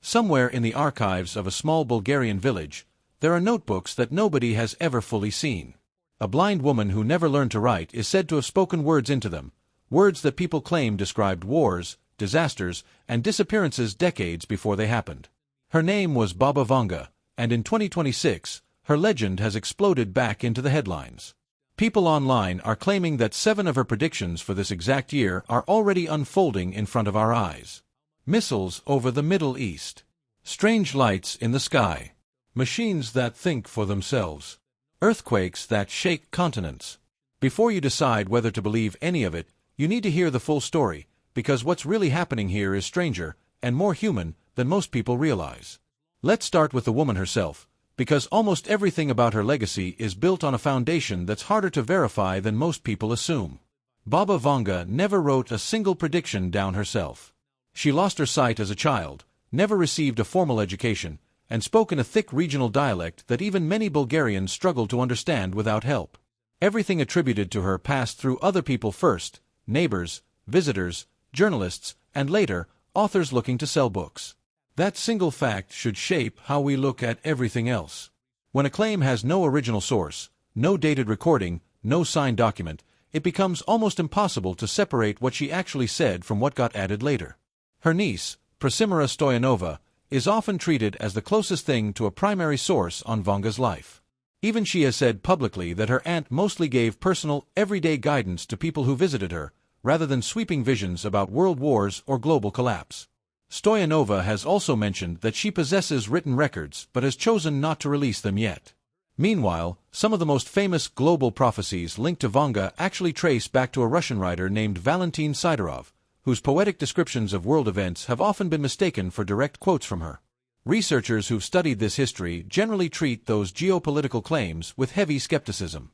Somewhere in the archives of a small Bulgarian village, there are notebooks that nobody has ever fully seen. A blind woman who never learned to write is said to have spoken words into them, words that people claim described wars, disasters, and disappearances decades before they happened. Her name was Baba Vanga, and in 2026, her legend has exploded back into the headlines. People online are claiming that 7 of her predictions for this exact year are already unfolding in front of our eyes. Missiles over the Middle East. Strange lights in the sky. Machines that think for themselves. Earthquakes that shake continents. Before you decide whether to believe any of it, you need to hear the full story, because what's really happening here is stranger and more human than most people realize. Let's start with the woman herself, because almost everything about her legacy is built on a foundation that's harder to verify than most people assume. Baba Vanga never wrote a single prediction down herself. She lost her sight as a child, never received a formal education, and spoke in a thick regional dialect that even many Bulgarians struggled to understand without help. Everything attributed to her passed through other people first: neighbors, visitors, journalists, and later, authors looking to sell books. That single fact should shape how we look at everything else. When a claim has no original source, no dated recording, no signed document, it becomes almost impossible to separate what she actually said from what got added later. Her niece, Prosimira Stoyanova, is often treated as the closest thing to a primary source on Vanga's life. Even she has said publicly that her aunt mostly gave personal, everyday guidance to people who visited her, rather than sweeping visions about world wars or global collapse. Stoyanova has also mentioned that she possesses written records but has chosen not to release them yet. Meanwhile, some of the most famous global prophecies linked to Vanga actually trace back to a Russian writer named Valentin Sidorov, whose poetic descriptions of world events have often been mistaken for direct quotes from her. Researchers who've studied this history generally treat those geopolitical claims with heavy skepticism.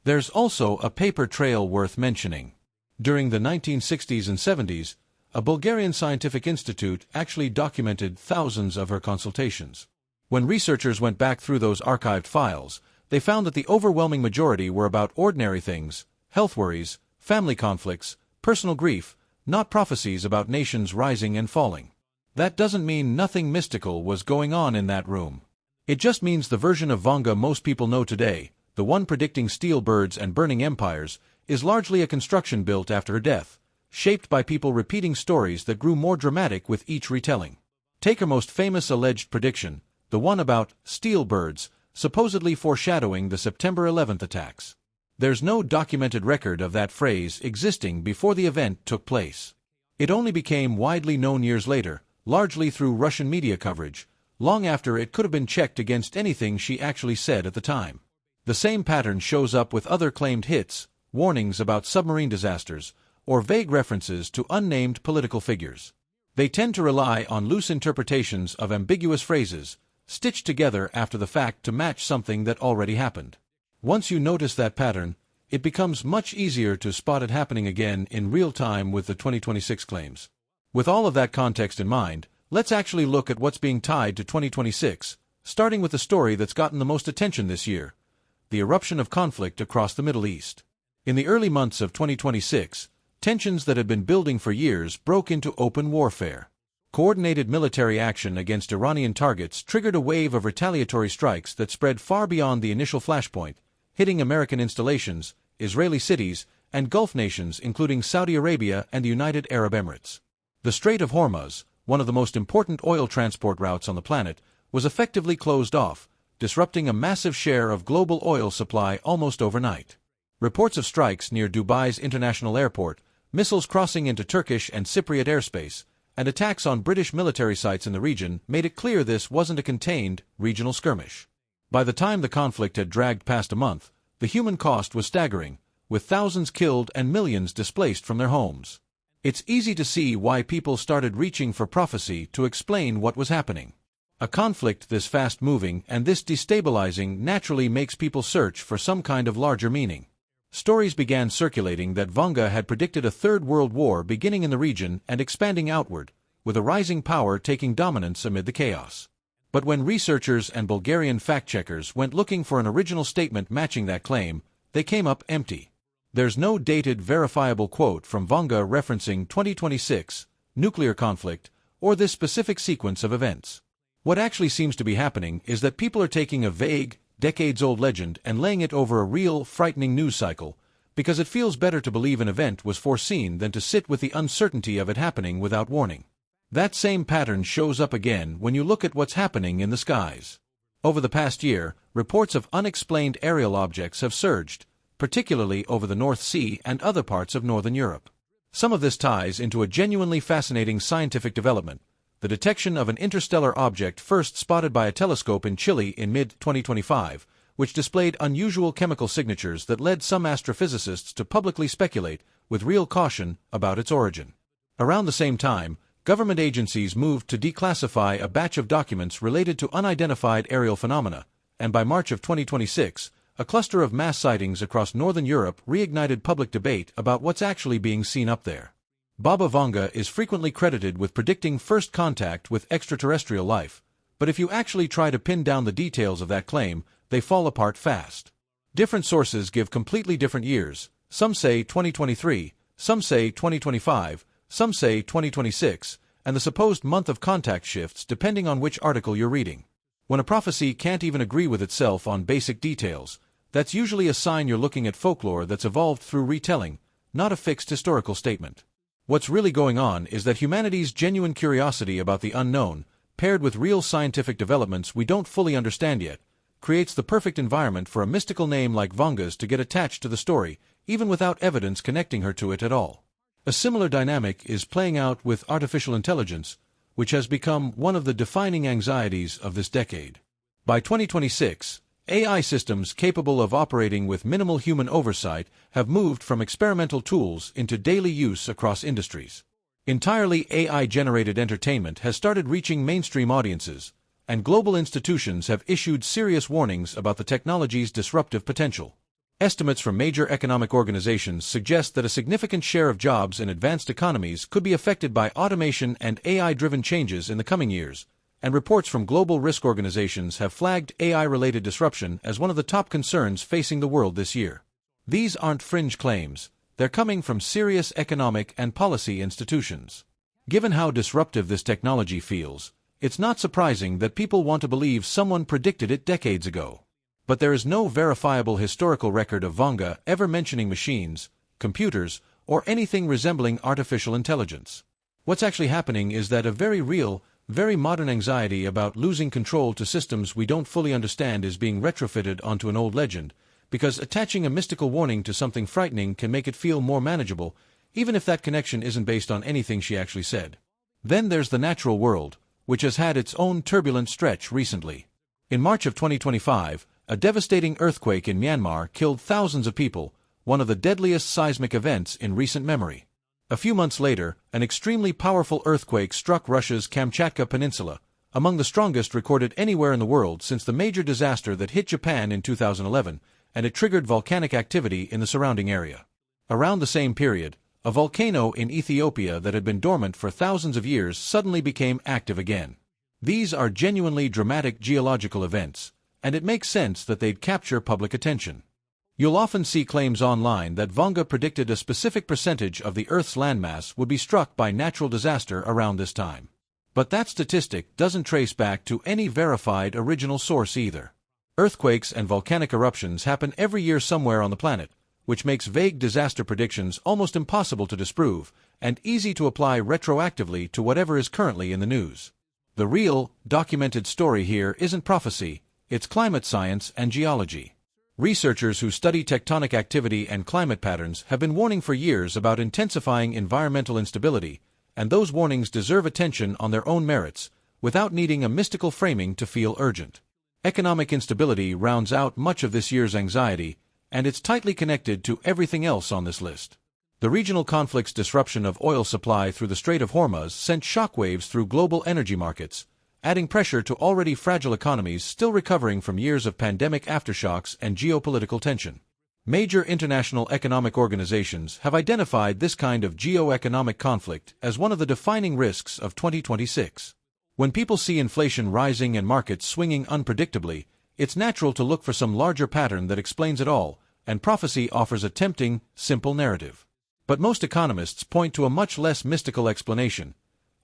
There's also a paper trail worth mentioning. During the 1960s and 70s, a Bulgarian scientific institute actually documented thousands of her consultations. When researchers went back through those archived files, they found that the overwhelming majority were about ordinary things: health worries, family conflicts, personal grief, not prophecies about nations rising and falling. That doesn't mean nothing mystical was going on in that room. It just means the version of Vanga most people know today, the one predicting steel birds and burning empires, is largely a construction built after her death, shaped by people repeating stories that grew more dramatic with each retelling. Take her most famous alleged prediction, the one about steel birds, supposedly foreshadowing the September 11th attacks. There's no documented record of that phrase existing before the event took place. It only became widely known years later, largely through Russian media coverage, long after it could have been checked against anything she actually said at the time. The same pattern shows up with other claimed hits, warnings about submarine disasters, or vague references to unnamed political figures. They tend to rely on loose interpretations of ambiguous phrases, stitched together after the fact to match something that already happened. Once you notice that pattern, it becomes much easier to spot it happening again in real time with the 2026 claims. With all of that context in mind, let's actually look at what's being tied to 2026, starting with the story that's gotten the most attention this year: the eruption of conflict across the Middle East. In the early months of 2026, tensions that had been building for years broke into open warfare. Coordinated military action against Iranian targets triggered a wave of retaliatory strikes that spread far beyond the initial flashpoint, hitting American installations, Israeli cities, and Gulf nations including Saudi Arabia and the United Arab Emirates. The Strait of Hormuz, one of the most important oil transport routes on the planet, was effectively closed off, disrupting a massive share of global oil supply almost overnight. Reports of strikes near Dubai's international airport, missiles crossing into Turkish and Cypriot airspace, and attacks on British military sites in the region made it clear this wasn't a contained, regional skirmish. By the time the conflict had dragged past a month, the human cost was staggering, with thousands killed and millions displaced from their homes. It's easy to see why people started reaching for prophecy to explain what was happening. A conflict this fast-moving and this destabilizing naturally makes people search for some kind of larger meaning. Stories began circulating that Vanga had predicted a third world war beginning in the region and expanding outward, with a rising power taking dominance amid the chaos. But when researchers and Bulgarian fact-checkers went looking for an original statement matching that claim, they came up empty. There's no dated, verifiable quote from Vanga referencing 2026, nuclear conflict, or this specific sequence of events. What actually seems to be happening is that people are taking a vague, decades-old legend and laying it over a real, frightening news cycle, because it feels better to believe an event was foreseen than to sit with the uncertainty of it happening without warning. That same pattern shows up again when you look at what's happening in the skies. Over the past year, reports of unexplained aerial objects have surged, particularly over the North Sea and other parts of Northern Europe. Some of this ties into a genuinely fascinating scientific development, the detection of an interstellar object first spotted by a telescope in Chile in mid-2025, which displayed unusual chemical signatures that led some astrophysicists to publicly speculate, with real caution, about its origin. Around the same time, government agencies moved to declassify a batch of documents related to unidentified aerial phenomena, and by March of 2026, a cluster of mass sightings across northern Europe reignited public debate about what's actually being seen up there. Baba Vanga is frequently credited with predicting first contact with extraterrestrial life, but if you actually try to pin down the details of that claim, they fall apart fast. Different sources give completely different years. Some say 2023, some say 2025, some say 2026, and the supposed month of contact shifts depending on which article you're reading. When a prophecy can't even agree with itself on basic details, that's usually a sign you're looking at folklore that's evolved through retelling, not a fixed historical statement. What's really going on is that humanity's genuine curiosity about the unknown, paired with real scientific developments we don't fully understand yet, creates the perfect environment for a mystical name like Vanga's to get attached to the story, even without evidence connecting her to it at all. A similar dynamic is playing out with artificial intelligence, which has become one of the defining anxieties of this decade. By 2026, AI systems capable of operating with minimal human oversight have moved from experimental tools into daily use across industries. Entirely AI-generated entertainment has started reaching mainstream audiences, and global institutions have issued serious warnings about the technology's disruptive potential. Estimates from major economic organizations suggest that a significant share of jobs in advanced economies could be affected by automation and AI-driven changes in the coming years, and reports from global risk organizations have flagged AI-related disruption as one of the top concerns facing the world this year. These aren't fringe claims, they're coming from serious economic and policy institutions. Given how disruptive this technology feels, it's not surprising that people want to believe someone predicted it decades ago. But there is no verifiable historical record of Vanga ever mentioning machines, computers, or anything resembling artificial intelligence. What's actually happening is that a very real, very modern anxiety about losing control to systems we don't fully understand is being retrofitted onto an old legend, because attaching a mystical warning to something frightening can make it feel more manageable, even if that connection isn't based on anything she actually said. Then there's the natural world, which has had its own turbulent stretch recently. In March of 2025, a devastating earthquake in Myanmar killed thousands of people, one of the deadliest seismic events in recent memory. A few months later, an extremely powerful earthquake struck Russia's Kamchatka Peninsula, among the strongest recorded anywhere in the world since the major disaster that hit Japan in 2011, and it triggered volcanic activity in the surrounding area. Around the same period, a volcano in Ethiopia that had been dormant for thousands of years suddenly became active again. These are genuinely dramatic geological events, and it makes sense that they'd capture public attention. You'll often see claims online that Vanga predicted a specific percentage of the Earth's landmass would be struck by natural disaster around this time. But that statistic doesn't trace back to any verified original source either. Earthquakes and volcanic eruptions happen every year somewhere on the planet, which makes vague disaster predictions almost impossible to disprove, and easy to apply retroactively to whatever is currently in the news. The real, documented story here isn't prophecy, it's climate science and geology. Researchers who study tectonic activity and climate patterns have been warning for years about intensifying environmental instability, and those warnings deserve attention on their own merits, without needing a mystical framing to feel urgent. Economic instability rounds out much of this year's anxiety, and it's tightly connected to everything else on this list. The regional conflict's disruption of oil supply through the Strait of Hormuz sent shockwaves through global energy markets, adding pressure to already fragile economies still recovering from years of pandemic aftershocks and geopolitical tension. Major international economic organizations have identified this kind of geo-economic conflict as one of the defining risks of 2026. When people see inflation rising and markets swinging unpredictably, it's natural to look for some larger pattern that explains it all, and prophecy offers a tempting, simple narrative. But most economists point to a much less mystical explanation.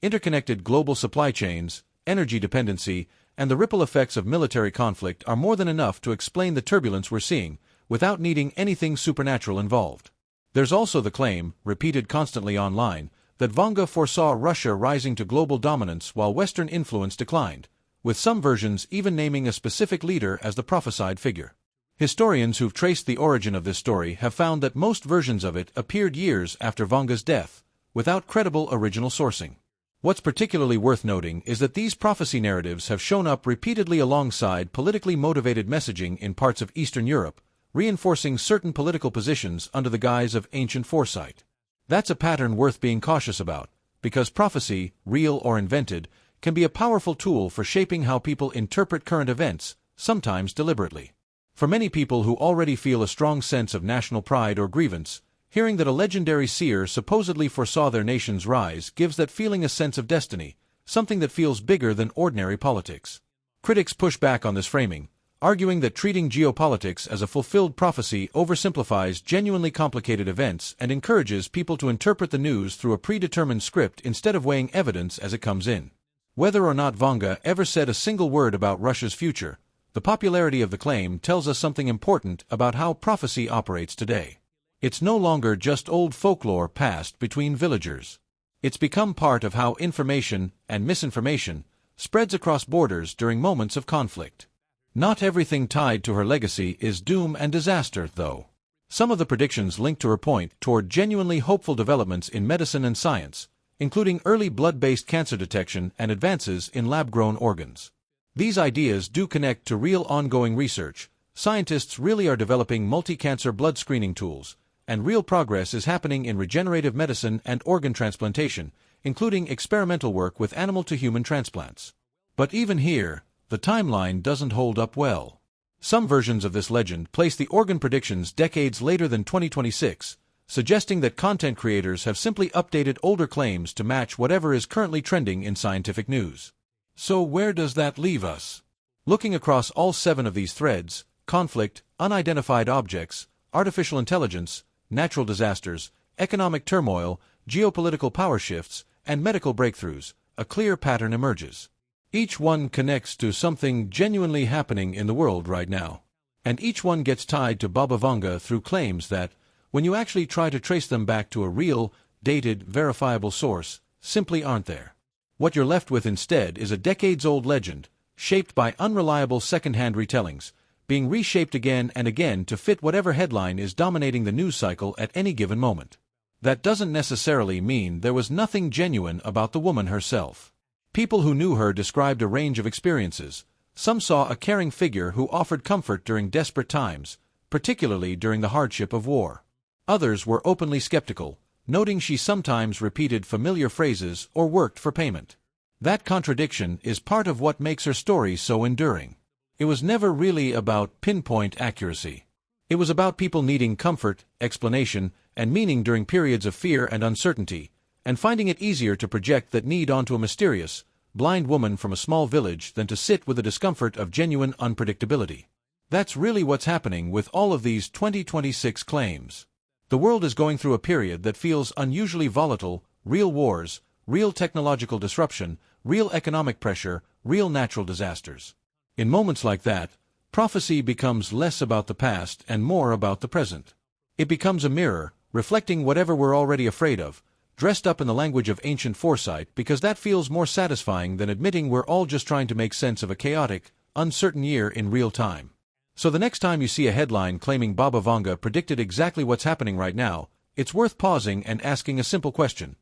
Interconnected global supply chains, energy dependency, and the ripple effects of military conflict are more than enough to explain the turbulence we're seeing, without needing anything supernatural involved. There's also the claim, repeated constantly online, that Vanga foresaw Russia rising to global dominance while Western influence declined, with some versions even naming a specific leader as the prophesied figure. Historians who've traced the origin of this story have found that most versions of it appeared years after Vanga's death, without credible original sourcing. What's particularly worth noting is that these prophecy narratives have shown up repeatedly alongside politically motivated messaging in parts of Eastern Europe, reinforcing certain political positions under the guise of ancient foresight. That's a pattern worth being cautious about, because prophecy, real or invented, can be a powerful tool for shaping how people interpret current events, sometimes deliberately. For many people who already feel a strong sense of national pride or grievance, hearing that a legendary seer supposedly foresaw their nation's rise gives that feeling a sense of destiny, something that feels bigger than ordinary politics. Critics push back on this framing, arguing that treating geopolitics as a fulfilled prophecy oversimplifies genuinely complicated events and encourages people to interpret the news through a predetermined script instead of weighing evidence as it comes in. Whether or not Vanga ever said a single word about Russia's future, the popularity of the claim tells us something important about how prophecy operates today. It's no longer just old folklore passed between villagers. It's become part of how information and misinformation spreads across borders during moments of conflict. Not everything tied to her legacy is doom and disaster, though. Some of the predictions linked to her point toward genuinely hopeful developments in medicine and science, including early blood-based cancer detection and advances in lab-grown organs. These ideas do connect to real ongoing research. Scientists really are developing multi-cancer blood screening tools, and real progress is happening in regenerative medicine and organ transplantation, including experimental work with animal-to-human transplants. But even here, the timeline doesn't hold up well. Some versions of this legend place the organ predictions decades later than 2026, suggesting that content creators have simply updated older claims to match whatever is currently trending in scientific news. So where does that leave us? Looking across all 7 of these threads: conflict, unidentified objects, artificial intelligence, natural disasters, economic turmoil, geopolitical power shifts, and medical breakthroughs, a clear pattern emerges. Each one connects to something genuinely happening in the world right now. And each one gets tied to Baba Vanga through claims that, when you actually try to trace them back to a real, dated, verifiable source, simply aren't there. What you're left with instead is a decades-old legend, shaped by unreliable second-hand retellings, being reshaped again and again to fit whatever headline is dominating the news cycle at any given moment. That doesn't necessarily mean there was nothing genuine about the woman herself. People who knew her described a range of experiences. Some saw a caring figure who offered comfort during desperate times, particularly during the hardship of war. Others were openly skeptical, noting she sometimes repeated familiar phrases or worked for payment. That contradiction is part of what makes her story so enduring. It was never really about pinpoint accuracy. It was about people needing comfort, explanation, and meaning during periods of fear and uncertainty, and finding it easier to project that need onto a mysterious, blind woman from a small village than to sit with the discomfort of genuine unpredictability. That's really what's happening with all of these 2026 claims. The world is going through a period that feels unusually volatile: real wars, real technological disruption, real economic pressure, real natural disasters. In moments like that, prophecy becomes less about the past and more about the present. It becomes a mirror, reflecting whatever we're already afraid of, dressed up in the language of ancient foresight, because that feels more satisfying than admitting we're all just trying to make sense of a chaotic, uncertain year in real time. So the next time you see a headline claiming Baba Vanga predicted exactly what's happening right now, it's worth pausing and asking a simple question.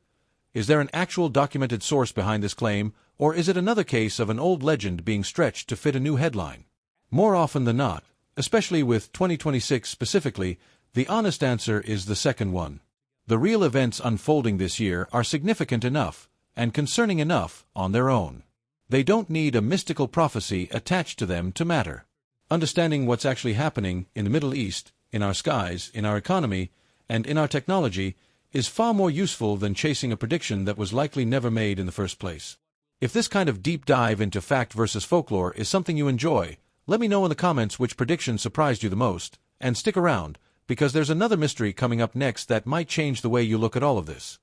Is there an actual documented source behind this claim, or is it another case of an old legend being stretched to fit a new headline? More often than not, especially with 2026 specifically, the honest answer is the second one. The real events unfolding this year are significant enough, and concerning enough, on their own. They don't need a mystical prophecy attached to them to matter. Understanding what's actually happening in the Middle East, in our skies, in our economy, and in our technology is far more useful than chasing a prediction that was likely never made in the first place. If this kind of deep dive into fact versus folklore is something you enjoy, let me know in the comments which prediction surprised you the most, and stick around, because there's another mystery coming up next that might change the way you look at all of this.